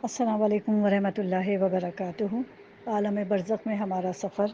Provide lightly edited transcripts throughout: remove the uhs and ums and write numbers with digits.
السلام علیکم ورحمۃ اللہ وبرکاتہ۔ عالم برزخ میں ہمارا سفر،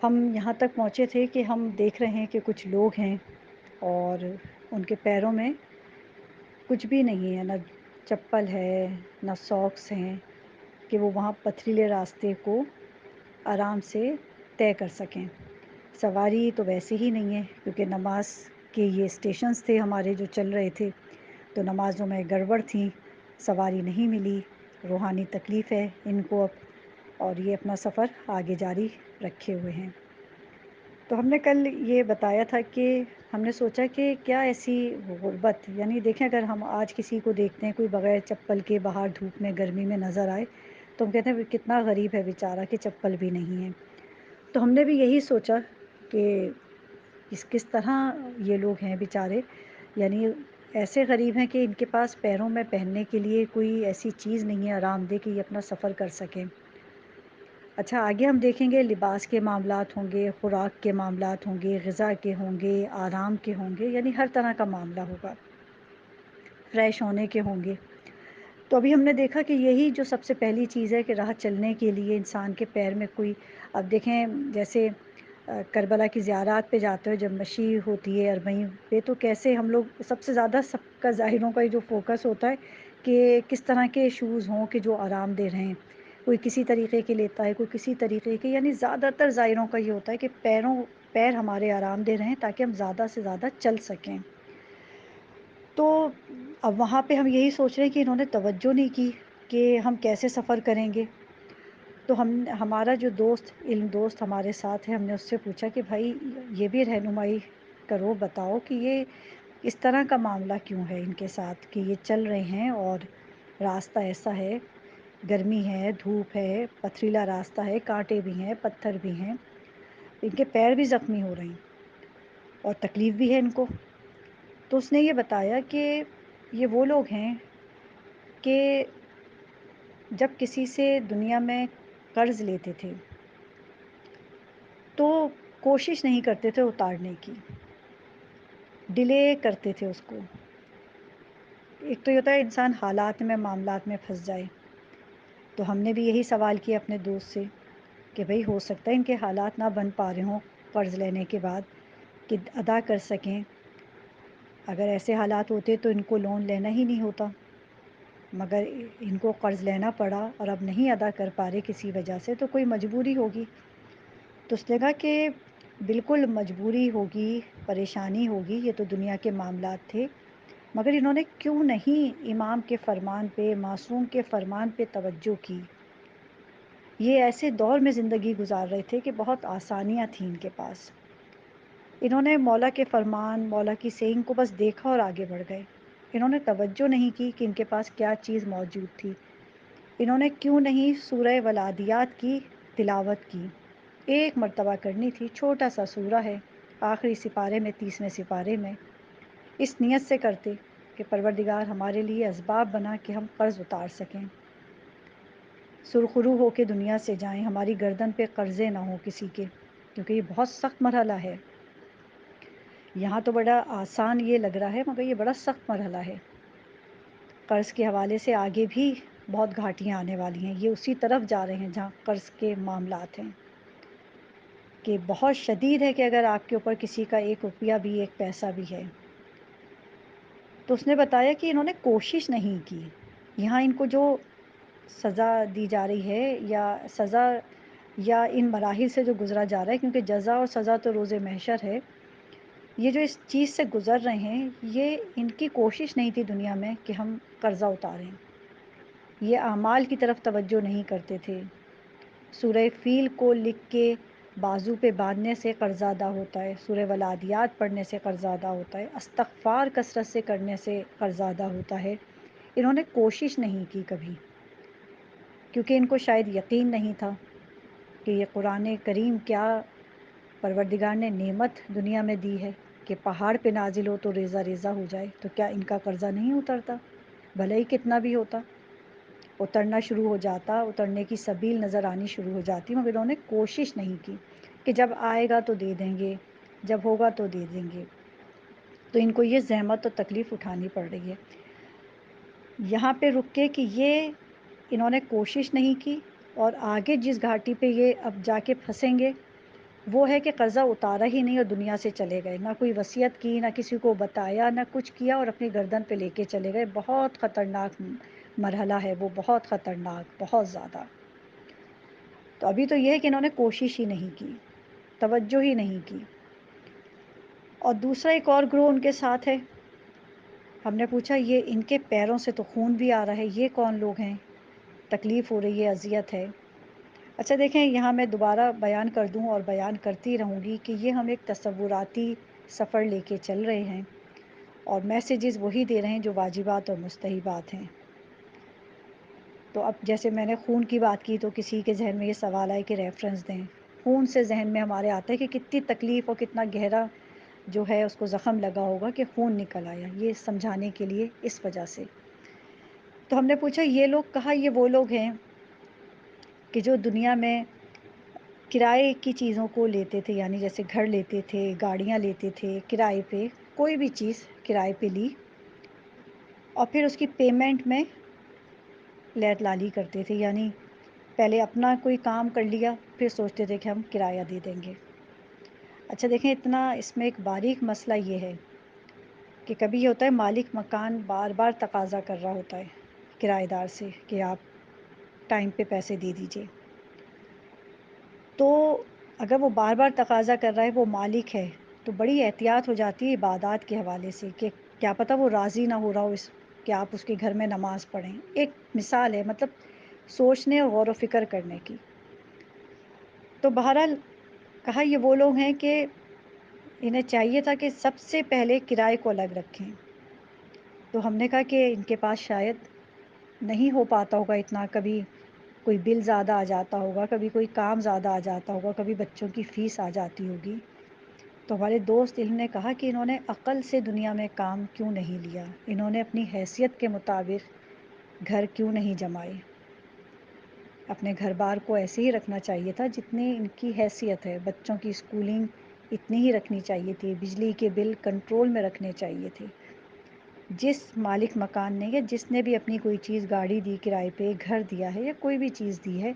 ہم یہاں تک پہنچے تھے کہ ہم دیکھ رہے ہیں کہ کچھ لوگ ہیں اور ان کے پیروں میں کچھ بھی نہیں ہے، نہ چپل ہے نہ ساکس ہیں کہ وہ وہاں پتھریلے راستے کو آرام سے طے کر سکیں۔ سواری تو ویسے ہی نہیں ہے کیونکہ نماز کے یہ اسٹیشنز تھے ہمارے جو چل رہے تھے، تو نمازوں میں گڑبڑ تھی، سواری نہیں ملی، روحانی تکلیف ہے ان کو اب، اور یہ اپنا سفر آگے جاری رکھے ہوئے ہیں۔ تو ہم نے کل یہ بتایا تھا کہ ہم نے سوچا کہ کیا ایسی غربت، یعنی دیکھیں اگر ہم آج کسی کو دیکھتے ہیں کوئی بغیر چپل کے باہر دھوپ میں گرمی میں نظر آئے تو ہم کہتے ہیں کتنا غریب ہے بیچارہ کہ چپل بھی نہیں ہے۔ تو ہم نے بھی یہی سوچا کہ کس طرح یہ لوگ ہیں بیچارے، یعنی ایسے غریب ہیں کہ ان کے پاس پیروں میں پہننے کے لیے کوئی ایسی چیز نہیں ہے آرام دہ کہ یہ اپنا سفر کر سکیں۔ اچھا، آگے ہم دیکھیں گے لباس کے معاملات ہوں گے، خوراک کے معاملات ہوں گے، غذا کے ہوں گے، آرام کے ہوں گے، یعنی ہر طرح کا معاملہ ہوگا، فریش ہونے کے ہوں گے۔ تو ابھی ہم نے دیکھا کہ یہی جو سب سے پہلی چیز ہے کہ راہ چلنے کے لیے انسان کے پیر میں کوئی، اب دیکھیں جیسے کربلا کی زیارات پہ جاتے ہوئے جب مشی ہوتی ہے اربعین پہ، تو کیسے ہم لوگ سب سے زیادہ سب کا ظاہروں کا جو فوکس ہوتا ہے کہ کس طرح کے شوز ہوں کہ جو آرام دہ رہیں، کوئی کسی طریقے کے لیتا ہے، کوئی کسی طریقے کے، یعنی زیادہ تر ظاہروں کا یہ ہوتا ہے کہ پیر ہمارے آرام دہ رہیں تاکہ ہم زیادہ سے زیادہ چل سکیں۔ تو اب وہاں پہ ہم یہی سوچ رہے ہیں کہ انہوں نے توجہ نہیں کی کہ ہم کیسے سفر کریں گے۔ تو ہمارا جو علم دوست ہمارے ساتھ ہے، ہم نے اس سے پوچھا کہ بھائی یہ بھی رہنمائی کرو، بتاؤ کہ یہ اس طرح کا معاملہ کیوں ہے ان کے ساتھ کہ یہ چل رہے ہیں اور راستہ ایسا ہے، گرمی ہے، دھوپ ہے، پتھریلا راستہ ہے، کانٹے بھی ہیں، پتھر بھی ہیں، ان کے پیر بھی زخمی ہو رہے ہیں اور تکلیف بھی ہے ان کو۔ تو اس نے یہ بتایا کہ یہ وہ لوگ ہیں کہ جب کسی سے دنیا میں قرض لیتے تھے تو کوشش نہیں کرتے تھے اتارنے کی، ڈیلے کرتے تھے اس کو۔ ایک تو یہ ہوتا ہے انسان حالات میں معاملات میں پھنس جائے، تو ہم نے بھی یہی سوال کیا اپنے دوست سے کہ بھئی ہو سکتا ہے ان کے حالات نہ بن پا رہے ہوں قرض لینے کے بعد کہ ادا کر سکیں، اگر ایسے حالات ہوتے تو ان کو لون لینا ہی نہیں ہوتا، مگر ان کو قرض لینا پڑا اور اب نہیں ادا کر پا رہے کسی وجہ سے، تو کوئی مجبوری ہوگی۔ تو اس نے کہا کہ بالکل مجبوری ہوگی، پریشانی ہوگی، یہ تو دنیا کے معاملات تھے، مگر انہوں نے کیوں نہیں امام کے فرمان پہ، معصوم کے فرمان پہ توجہ کی۔ یہ ایسے دور میں زندگی گزار رہے تھے کہ بہت آسانیاں تھیں ان کے پاس، انہوں نے مولا کے فرمان، مولا کی سینگ کو بس دیکھا اور آگے بڑھ گئے۔ انہوں نے توجہ نہیں کی کہ ان کے پاس کیا چیز موجود تھی۔ انہوں نے کیوں نہیں سورہ ولادیات کی تلاوت کی، ایک مرتبہ کرنی تھی، چھوٹا سا سورہ ہے، آخری سپارے میں، 30ویں سپارے میں، اس نیت سے کرتے کہ پروردگار ہمارے لیے اسباب بنا کہ ہم قرض اتار سکیں، سرخرو ہو کے دنیا سے جائیں، ہماری گردن پہ قرضے نہ ہوں کسی کے، کیونکہ یہ بہت سخت مرحلہ ہے۔ یہاں تو بڑا آسان یہ لگ رہا ہے مگر یہ بڑا سخت مرحلہ ہے۔ قرض کے حوالے سے آگے بھی بہت گھاٹیاں آنے والی ہیں، یہ اسی طرف جا رہے ہیں جہاں قرض کے معاملات ہیں کہ بہت شدید ہے کہ اگر آپ کے اوپر کسی کا 1 روپیہ بھی، 1 پیسہ بھی ہے۔ تو اس نے بتایا کہ انہوں نے کوشش نہیں کی، یہاں ان کو جو سزا دی جا رہی ہے یا سزا یا ان مراحل سے جو گزرا جا رہا ہے، کیونکہ جزا اور سزا تو روز محشر ہے، یہ جو اس چیز سے گزر رہے ہیں یہ ان کی کوشش نہیں تھی دنیا میں کہ ہم قرضہ اتاریں، یہ اعمال کی طرف توجہ نہیں کرتے تھے۔ سورہ فیل کو لکھ کے بازو پہ باندھنے سے قرضہ ادا ہوتا ہے، سورہ ولادیات پڑھنے سے قرضہ ادا ہوتا ہے، استغفار کثرت سے کرنے سے قرضہ ادا ہوتا ہے۔ انہوں نے کوشش نہیں کی کبھی، کیونکہ ان کو شاید یقین نہیں تھا کہ یہ قرآن کریم کیا پروردگار نے نعمت دنیا میں دی ہے کہ پہاڑ پہ نازل ہو تو ریزہ ریزہ ہو جائے، تو کیا ان کا قرضہ نہیں اترتا؟ بھلے ہی کتنا بھی ہوتا، اترنا شروع ہو جاتا، اترنے کی سبیل نظر آنی شروع ہو جاتی، مگر انہوں نے کوشش نہیں کی کہ جب آئے گا تو دے دیں گے، جب ہوگا تو دے دیں گے۔ تو ان کو یہ زحمت اور تکلیف اٹھانی پڑ رہی ہے۔ یہاں پہ رک کے کہ یہ انہوں نے کوشش نہیں کی، اور آگے جس گھاٹی پہ یہ اب جا کے پھنسیں گے وہ ہے کہ قرضہ اتارا ہی نہیں اور دنیا سے چلے گئے، نہ کوئی وصیت کی، نہ کسی کو بتایا، نہ کچھ کیا، اور اپنی گردن پہ لے کے چلے گئے۔ بہت خطرناک مرحلہ ہے وہ، بہت خطرناک، بہت زیادہ۔ تو ابھی تو یہ ہے کہ انہوں نے کوشش ہی نہیں کی، توجہ ہی نہیں کی۔ اور دوسرا ایک اور گروہ ان کے ساتھ ہے۔ ہم نے پوچھا یہ ان کے پیروں سے تو خون بھی آ رہا ہے، یہ کون لوگ ہیں؟ تکلیف ہو رہی ہے، اذیت ہے۔ اچھا دیکھیں، یہاں میں دوبارہ بیان کر دوں اور بیان کرتی رہوں گی کہ یہ ہم ایک تصوراتی سفر لے کے چل رہے ہیں، اور میسیجز وہی دے رہے ہیں جو واجبات اور مستحبات ہیں۔ تو اب جیسے میں نے خون کی بات کی تو کسی کے ذہن میں یہ سوال آئے کہ ریفرنس دیں۔ خون سے ذہن میں ہمارے آتا ہے کہ کتنی تکلیف اور کتنا گہرا جو ہے اس کو زخم لگا ہوگا کہ خون نکل آیا، یہ سمجھانے کے لیے اس وجہ سے۔ تو ہم نے پوچھا یہ لوگ کہا یہ وہ لوگ ہیں کہ جو دنیا میں کرائے کی چیزوں کو لیتے تھے، یعنی جیسے گھر لیتے تھے، گاڑیاں لیتے تھے کرائے پہ، کوئی بھی چیز کرائے پہ لی، اور پھر اس کی پیمنٹ میں لیٹ لالی کرتے تھے، یعنی پہلے اپنا کوئی کام کر لیا پھر سوچتے تھے کہ ہم کرایہ دے دیں گے۔ اچھا دیکھیں، اتنا اس میں ایک باریک مسئلہ یہ ہے کہ کبھی یہ ہوتا ہے مالک مکان بار بار تقاضا کر رہا ہوتا ہے کرایہ دار سے کہ آپ ٹائم پہ پیسے دے دیجئے، تو اگر وہ بار بار تقاضا کر رہا ہے، وہ مالک ہے، تو بڑی احتیاط ہو جاتی ہے عبادات کے حوالے سے کہ کیا پتہ وہ راضی نہ ہو رہا ہو اس کہ آپ اس کے گھر میں نماز پڑھیں۔ ایک مثال ہے، مطلب سوچنے اور غور و فکر کرنے کی۔ تو بہرحال کہا یہ وہ لوگ ہیں کہ انہیں چاہیے تھا کہ سب سے پہلے کرائے کو الگ رکھیں۔ تو ہم نے کہا کہ ان کے پاس شاید نہیں ہو پاتا ہوگا اتنا، کبھی کوئی بل زیادہ آ جاتا ہوگا، کبھی کوئی کام زیادہ آ جاتا ہوگا، کبھی بچوں کی فیس آ جاتی ہوگی۔ تو ہمارے دوست انہوں نے کہا کہ انہوں نے عقل سے دنیا میں کام کیوں نہیں لیا، انہوں نے اپنی حیثیت کے مطابق گھر کیوں نہیں جمائے۔ اپنے گھر بار کو ایسے ہی رکھنا چاہیے تھا جتنی ان کی حیثیت ہے، بچوں کی اسکولنگ اتنی ہی رکھنی چاہیے تھی، بجلی کے بل کنٹرول میں رکھنے چاہیے تھے۔ جس مالک مکان نے یا جس نے بھی اپنی کوئی چیز گاڑی دی کرائے پہ، گھر دیا ہے یا کوئی بھی چیز دی ہے،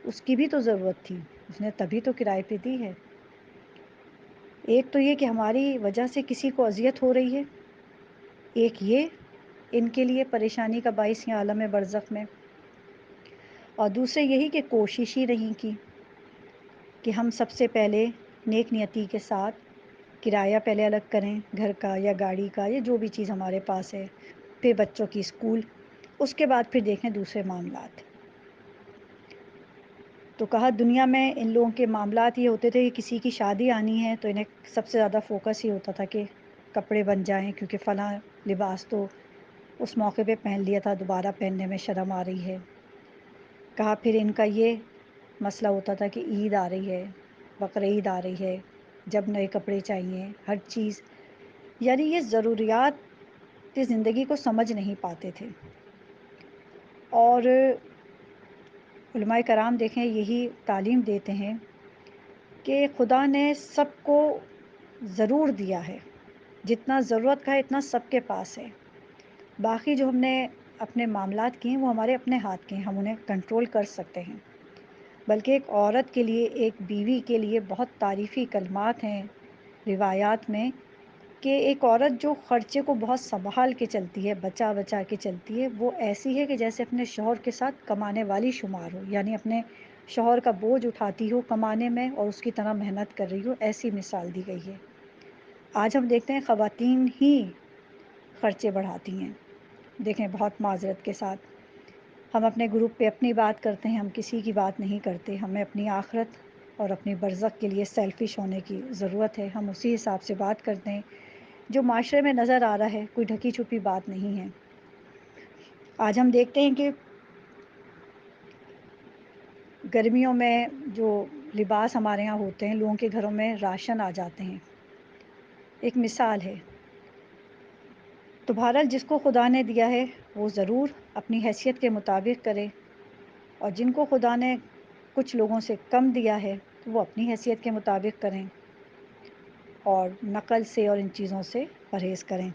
اس کی بھی تو ضرورت تھی، اس نے تبھی تو کرائے پہ دی ہے۔ ایک تو یہ کہ ہماری وجہ سے کسی کو اذیت ہو رہی ہے، ایک یہ ان کے لیے پریشانی کا باعث ہے عالم برزخ میں، اور دوسرے یہی کہ کوشش ہی نہیں کی کہ ہم سب سے پہلے نیک نیتی کے ساتھ کرایہ پہلے الگ کریں، گھر کا یا گاڑی کا یا جو بھی چیز ہمارے پاس ہے، پھر بچوں کی اسکول، اس کے بعد پھر دیکھیں دوسرے معاملات۔ تو کہا دنیا میں ان لوگوں کے معاملات یہ ہوتے تھے کہ کسی کی شادی آنی ہے تو انہیں سب سے زیادہ فوکس یہ ہوتا تھا کہ کپڑے بن جائیں، کیونکہ فلاں لباس تو اس موقع پہ پہن لیا تھا، دوبارہ پہننے میں شرم آ رہی ہے۔ کہا پھر ان کا یہ مسئلہ ہوتا تھا کہ عید آ رہی ہے، بقرعید آ رہی ہے، جب نئے کپڑے چاہیے، ہر چیز، یعنی یہ ضروریات کی زندگی کو سمجھ نہیں پاتے تھے۔ اور علماء کرام دیکھیں یہی تعلیم دیتے ہیں کہ خدا نے سب کو ضرور دیا ہے، جتنا ضرورت کا ہے اتنا سب کے پاس ہے، باقی جو ہم نے اپنے معاملات کیے ہیں وہ ہمارے اپنے ہاتھ کے ہیں، ہم انہیں کنٹرول کر سکتے ہیں۔ بلکہ ایک عورت کے لیے، ایک بیوی کے لیے بہت تعریفی کلمات ہیں روایات میں کہ ایک عورت جو خرچے کو بہت سنبھال کے چلتی ہے، بچا بچا کے چلتی ہے، وہ ایسی ہے کہ جیسے اپنے شوہر کے ساتھ کمانے والی شمار ہو، یعنی اپنے شوہر کا بوجھ اٹھاتی ہو کمانے میں اور اس کی طرح محنت کر رہی ہو، ایسی مثال دی گئی ہے۔ آج ہم دیکھتے ہیں خواتین ہی خرچے بڑھاتی ہیں، دیکھیں بہت معذرت کے ساتھ، ہم اپنے گروپ پہ اپنی بات کرتے ہیں، ہم کسی کی بات نہیں کرتے، ہمیں اپنی آخرت اور اپنی برزخ کے لیے سیلفش ہونے کی ضرورت ہے، ہم اسی حساب سے بات کرتے ہیں جو معاشرے میں نظر آ رہا ہے، کوئی ڈھکی چھپی بات نہیں ہے۔ آج ہم دیکھتے ہیں کہ گرمیوں میں جو لباس ہمارے ہاں ہوتے ہیں، لوگوں کے گھروں میں راشن آ جاتے ہیں، ایک مثال ہے۔ تو بہرحال جس کو خدا نے دیا ہے وہ ضرور اپنی حیثیت کے مطابق کرے، اور جن کو خدا نے کچھ لوگوں سے کم دیا ہے تو وہ اپنی حیثیت کے مطابق کریں اور نقل سے اور ان چیزوں سے پرہیز کریں۔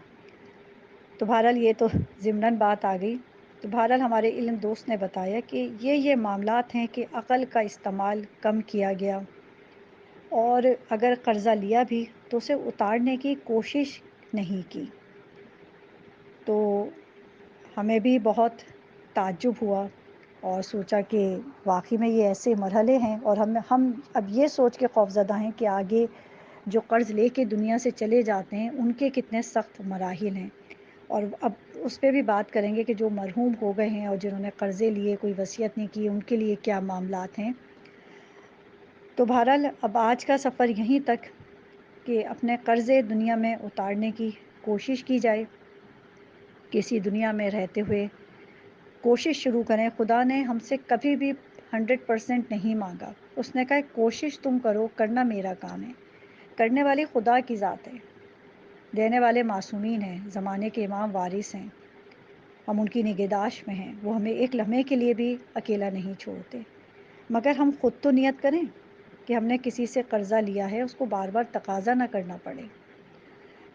تو بہرحال یہ تو ضمناً بات آ گئی، تو بہرحال ہمارے علم دوست نے بتایا کہ یہ معاملات ہیں کہ عقل کا استعمال کم کیا گیا، اور اگر قرضہ لیا بھی تو اسے اتارنے کی کوشش نہیں کی۔ تو ہمیں بھی بہت تعجب ہوا اور سوچا کہ واقعی میں یہ ایسے مرحلے ہیں، اور ہم اب یہ سوچ کے خوفزدہ ہیں کہ آگے جو قرض لے کے دنیا سے چلے جاتے ہیں ان کے کتنے سخت مراحل ہیں، اور اب اس پہ بھی بات کریں گے کہ جو مرحوم ہو گئے ہیں اور جنہوں نے قرضے لیے، کوئی وصیت نہیں کی، ان کے لیے کیا معاملات ہیں۔ تو بہرحال اب آج کا سفر یہیں تک کہ اپنے قرضے دنیا میں اتارنے کی کوشش کی جائے، کسی دنیا میں رہتے ہوئے کوشش شروع کریں۔ خدا نے ہم سے کبھی بھی 100% نہیں مانگا، اس نے کہا کوشش تم کرو، کرنا میرا کام ہے، کرنے والی خدا کی ذات ہے، دینے والے معصومین ہیں، زمانے کے امام وارث ہیں، ہم ان کی نگہداشت میں ہیں، وہ ہمیں ایک لمحے کے لیے بھی اکیلا نہیں چھوڑتے، مگر ہم خود تو نیت کریں کہ ہم نے کسی سے قرضہ لیا ہے اس کو بار بار تقاضا نہ کرنا پڑے۔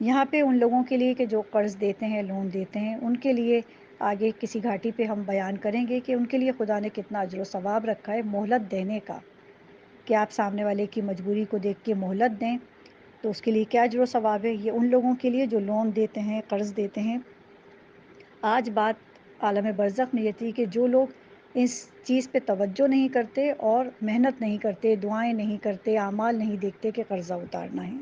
یہاں پہ ان لوگوں کے لیے کہ جو قرض دیتے ہیں، لون دیتے ہیں، ان کے لیے آگے کسی گھاٹی پہ ہم بیان کریں گے کہ ان کے لیے خدا نے کتنا اجر و ثواب رکھا ہے مہلت دینے کا، کہ آپ سامنے والے کی مجبوری کو دیکھ کے مہلت دیں تو اس کے لیے کیا اجر و ثواب ہے۔ یہ ان لوگوں کے لیے جو لون دیتے ہیں، قرض دیتے ہیں۔ آج بات عالم برزخ میں یہ تھی کہ جو لوگ اس چیز پہ توجہ نہیں کرتے اور محنت نہیں کرتے، دعائیں نہیں کرتے، اعمال نہیں دیکھتے کہ قرضہ اتارنا ہے،